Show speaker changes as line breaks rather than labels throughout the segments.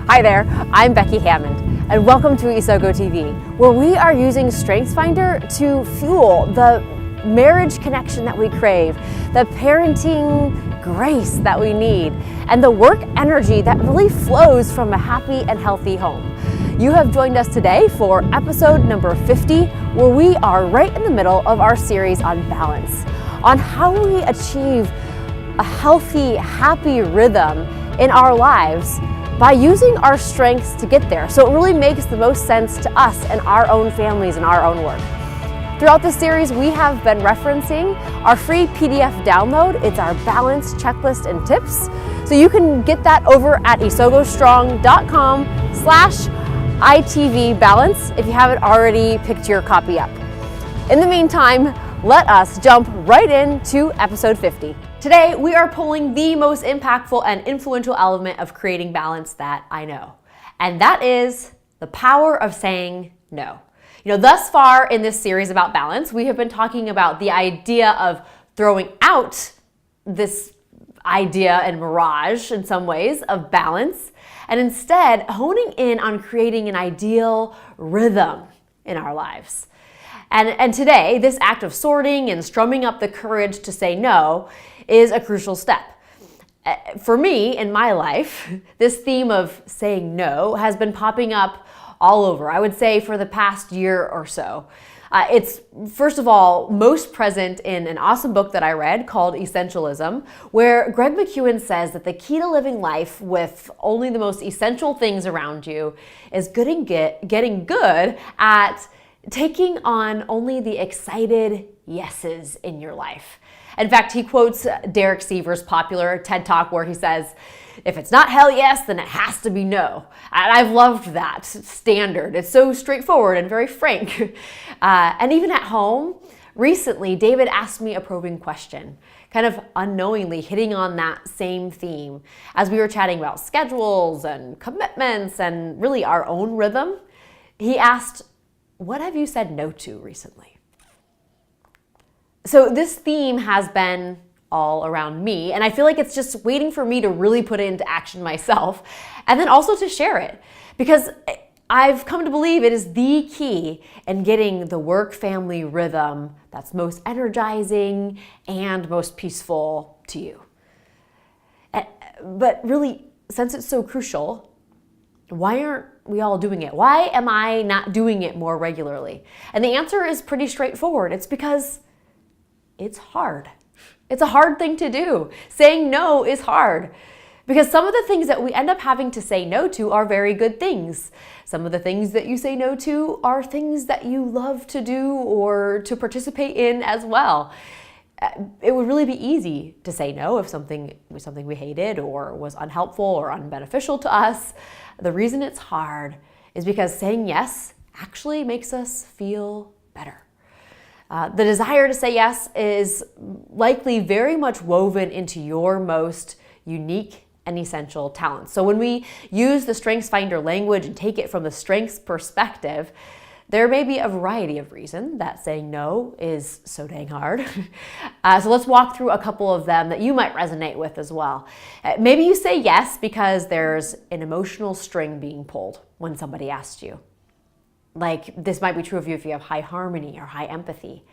Hi there, I'm Becky Hammond, and welcome to Isogo TV, where we are using StrengthsFinder to fuel the marriage connection that we crave, the parenting grace that we need, and the work energy that really flows from a happy and healthy home. You have joined us today for episode number 50, where we are right in the middle of our series on balance, on how we achieve a healthy, happy rhythm in our lives by using our strengths to get there. So it really makes the most sense to us and our own families and our own work. Throughout this series, we have been referencing our free PDF download. It's our balance checklist and tips. So you can get that over at isogostrong.com/ITV balance if you haven't already picked your copy up. In the meantime, let us jump right into episode 50. Today, we are pulling the most impactful and influential element of creating balance that I know, and that is the power of saying no. Thus far in this series about balance, we have been talking about the idea of throwing out this idea and mirage in some ways of balance, and instead honing in on creating an ideal rhythm in our lives. And today, this act of sorting and strumming up the courage to say no is a crucial step. For me, in my life, this theme of saying no has been popping up all over, I would say, for the past year or so. It's, first of all, most present in an awesome book that I read called Essentialism, where Greg McKeown says that the key to living life with only the most essential things around you is getting good at taking on only the excited yeses in your life. In fact, he quotes Derek Siever's popular TED Talk where he says, "If it's not hell yes, then it has to be no." And I've loved that standard. It's so straightforward and very frank. And even at home, recently, David asked me a probing question, kind of unknowingly hitting on that same theme. As we were chatting about schedules and commitments and really our own rhythm, he asked, "What have you said no to recently?" So this theme has been all around me, and I feel like it's just waiting for me to really put it into action myself, and then also to share it, because I've come to believe it is the key in getting the work-family rhythm that's most energizing and most peaceful to you. But really, since it's so crucial, why aren't we all doing it? Why am I not doing it more regularly? And the answer is pretty straightforward. It's because it's hard. It's a hard thing to do. Saying no is hard because some of the things that we end up having to say no to are very good things. Some of the things that you say no to are things that you love to do or to participate in as well. It would really be easy to say no if something was something we hated or was unhelpful or unbeneficial to us. The reason it's hard is because saying yes actually makes us feel better. The desire to say yes is likely very much woven into your most unique and essential talents. So when we use the StrengthsFinder language and take it from the strengths perspective, there may be a variety of reasons that saying no is so dang hard. So let's walk through a couple of them that you might resonate with as well. Maybe you say yes because there's an emotional string being pulled when somebody asks you. Like, this might be true of you if you have high harmony or high empathy.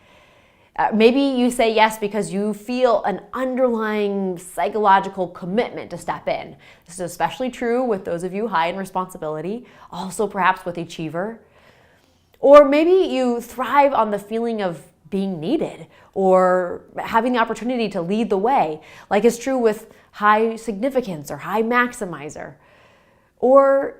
Maybe you say yes because you feel an underlying psychological commitment to step in. This is especially true with those of you high in responsibility, also perhaps with achiever. Or maybe you thrive on the feeling of being needed or having the opportunity to lead the way, like is true with high significance or high maximizer. Or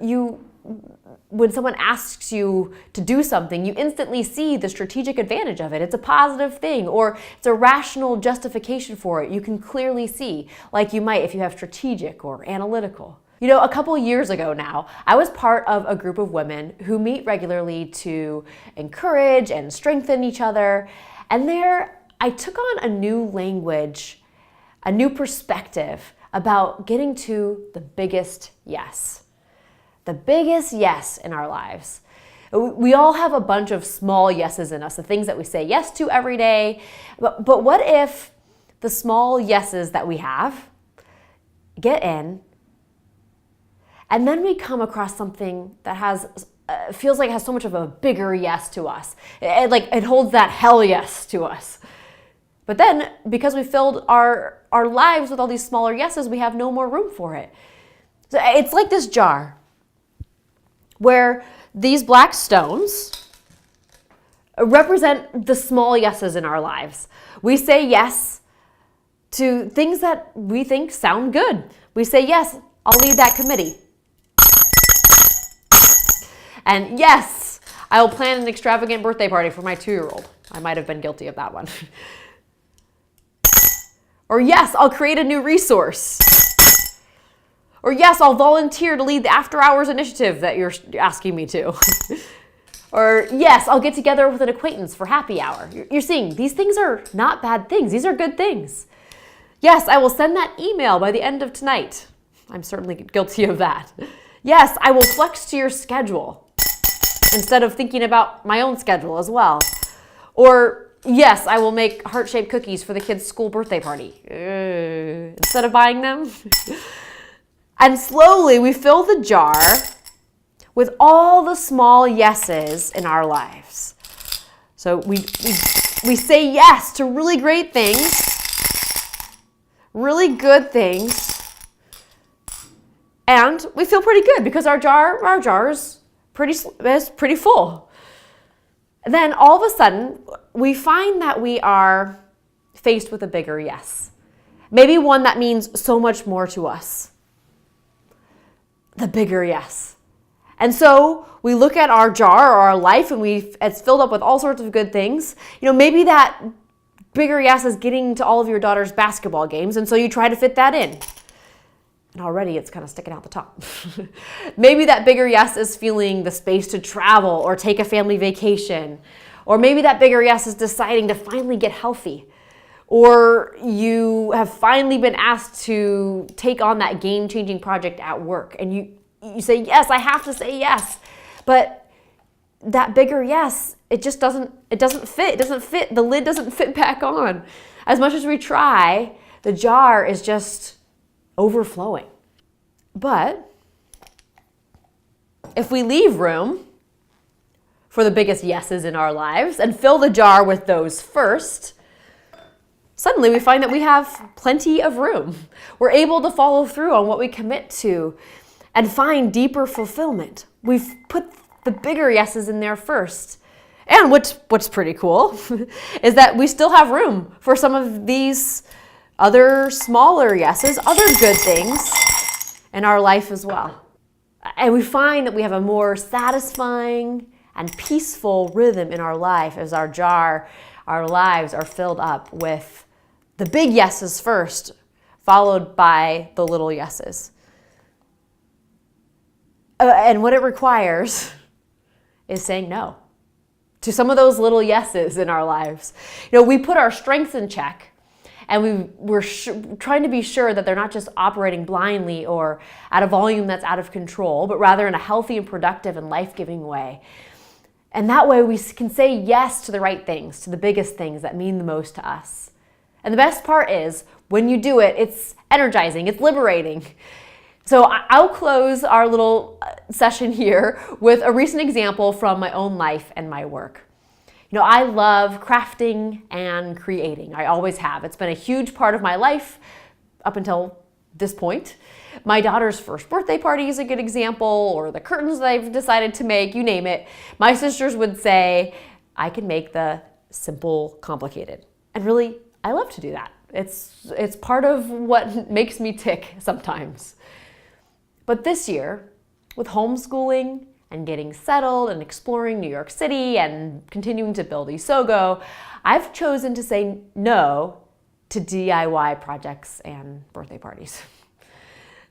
when someone asks you to do something, you instantly see the strategic advantage of it. It's a positive thing, or it's a rational justification for it. You can clearly see, like you might if you have strategic or analytical. A couple years ago now, I was part of a group of women who meet regularly to encourage and strengthen each other. And there, I took on a new language, a new perspective about getting to the biggest yes. The biggest yes in our lives. We all have a bunch of small yeses in us, the things that we say yes to every day. But what if the small yeses that we have get in And then we come across something that feels like it has so much of a bigger yes to us. It holds that hell yes to us. But then, because we filled our lives with all these smaller yeses, we have no more room for it. So it's like this jar where these black stones represent the small yeses in our lives. We say yes to things that we think sound good. We say, yes, I'll lead that committee. And yes, I will plan an extravagant birthday party for my 2-year-old. I might have been guilty of that one. Or yes, I'll create a new resource. Or yes, I'll volunteer to lead the after hours initiative that you're asking me to. Or yes, I'll get together with an acquaintance for happy hour. You're seeing, these things are not bad things. These are good things. Yes, I will send that email by the end of tonight. I'm certainly guilty of that. Yes, I will flex to your schedule instead of thinking about my own schedule as well. Or yes, I will make heart-shaped cookies for the kids' school birthday party instead of buying them. And slowly we fill the jar with all the small yeses in our lives. So we say yes to really great things, really good things, and we feel pretty good because our jar is pretty full. Then all of a sudden, we find that we are faced with a bigger yes. Maybe one that means so much more to us. The bigger yes. And so we look at our jar or our life and it's filled up with all sorts of good things. Maybe that bigger yes is getting to all of your daughter's basketball games, and so you try to fit that in. And already it's kind of sticking out the top. Maybe that bigger yes is feeling the space to travel or take a family vacation. Or maybe that bigger yes is deciding to finally get healthy. Or you have finally been asked to take on that game-changing project at work. And you say, yes, I have to say yes. But that bigger yes, it doesn't fit. It doesn't fit. The lid doesn't fit back on. As much as we try, the jar is just overflowing. But if we leave room for the biggest yeses in our lives and fill the jar with those first, suddenly we find that we have plenty of room. We're able to follow through on what we commit to and find deeper fulfillment. We've put the bigger yeses in there first. And what's pretty cool is that we still have room for some of these other smaller yeses, other good things in our life as well. And we find that we have a more satisfying and peaceful rhythm in our life as our lives are filled up with the big yeses first, followed by the little yeses. And what it requires is saying no to some of those little yeses in our lives. We put our strengths in check, and we're trying to be sure that they're not just operating blindly or at a volume that's out of control, but rather in a healthy and productive and life-giving way. And that way we can say yes to the right things, to the biggest things that mean the most to us. And the best part is, when you do it, it's energizing, it's liberating. So I'll close our little session here with a recent example from my own life and my work. I love crafting and creating. I always have. It's been a huge part of my life up until this point. My daughter's first birthday party is a good example, or the curtains that I've decided to make, you name it. My sisters would say, I can make the simple complicated. And really, I love to do that. It's part of what makes me tick sometimes. But this year, with homeschooling and getting settled and exploring New York City and continuing to build Isogo, I've chosen to say no to DIY projects and birthday parties.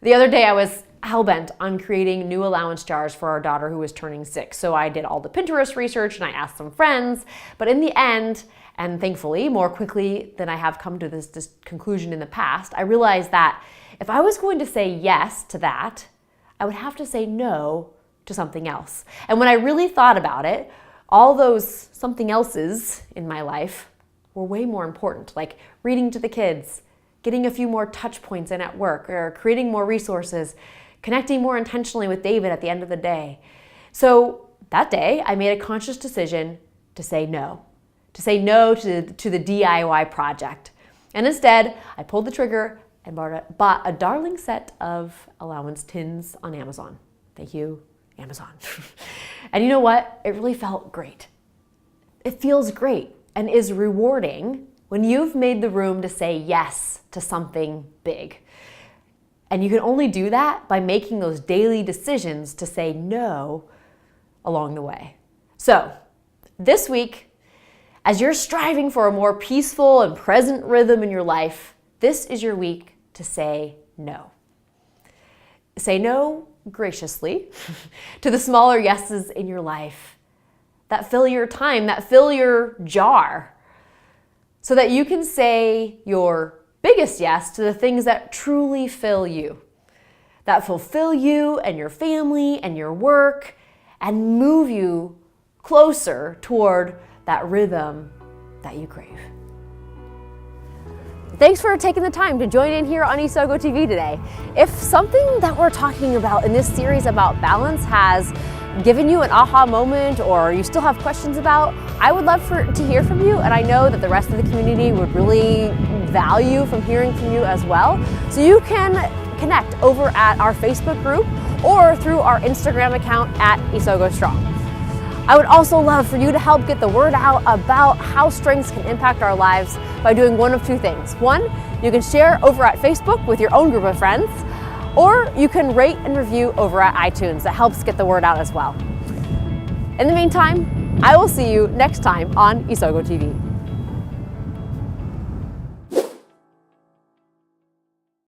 The other day I was hellbent on creating new allowance jars for our daughter who was turning 6. So I did all the Pinterest research and I asked some friends, but in the end, and thankfully more quickly than I have come to this conclusion in the past, I realized that if I was going to say yes to that, I would have to say no to something else. And when I really thought about it, all those something else's in my life were way more important, like reading to the kids, getting a few more touch points in at work, or creating more resources, connecting more intentionally with David at the end of the day. So that day, I made a conscious decision to say no to the DIY project. And instead, I pulled the trigger and bought a darling set of allowance tins on Amazon. Thank you, Amazon. And you know what? It really felt great. It feels great and is rewarding when you've made the room to say yes to something big. And you can only do that by making those daily decisions to say no along the way. So, this week, as you're striving for a more peaceful and present rhythm in your life, this is your week to say no. Say no graciously to the smaller yeses in your life that fill your time, that fill your jar, so that you can say your biggest yes to the things that truly fill you, that fulfill you and your family and your work and move you closer toward that rhythm that you crave. Thanks for taking the time to join in here on Isogo TV today. If something that we're talking about in this series about balance has given you an aha moment or you still have questions about, I would love to hear from you, and I know that the rest of the community would really value from hearing from you as well. So you can connect over at our Facebook group or through our Instagram account at Isogo Strong. I would also love for you to help get the word out about how strengths can impact our lives by doing one of two things. One, you can share over at Facebook with your own group of friends, or you can rate and review over at iTunes. That helps get the word out as well. In the meantime, I will see you next time on Isogo TV.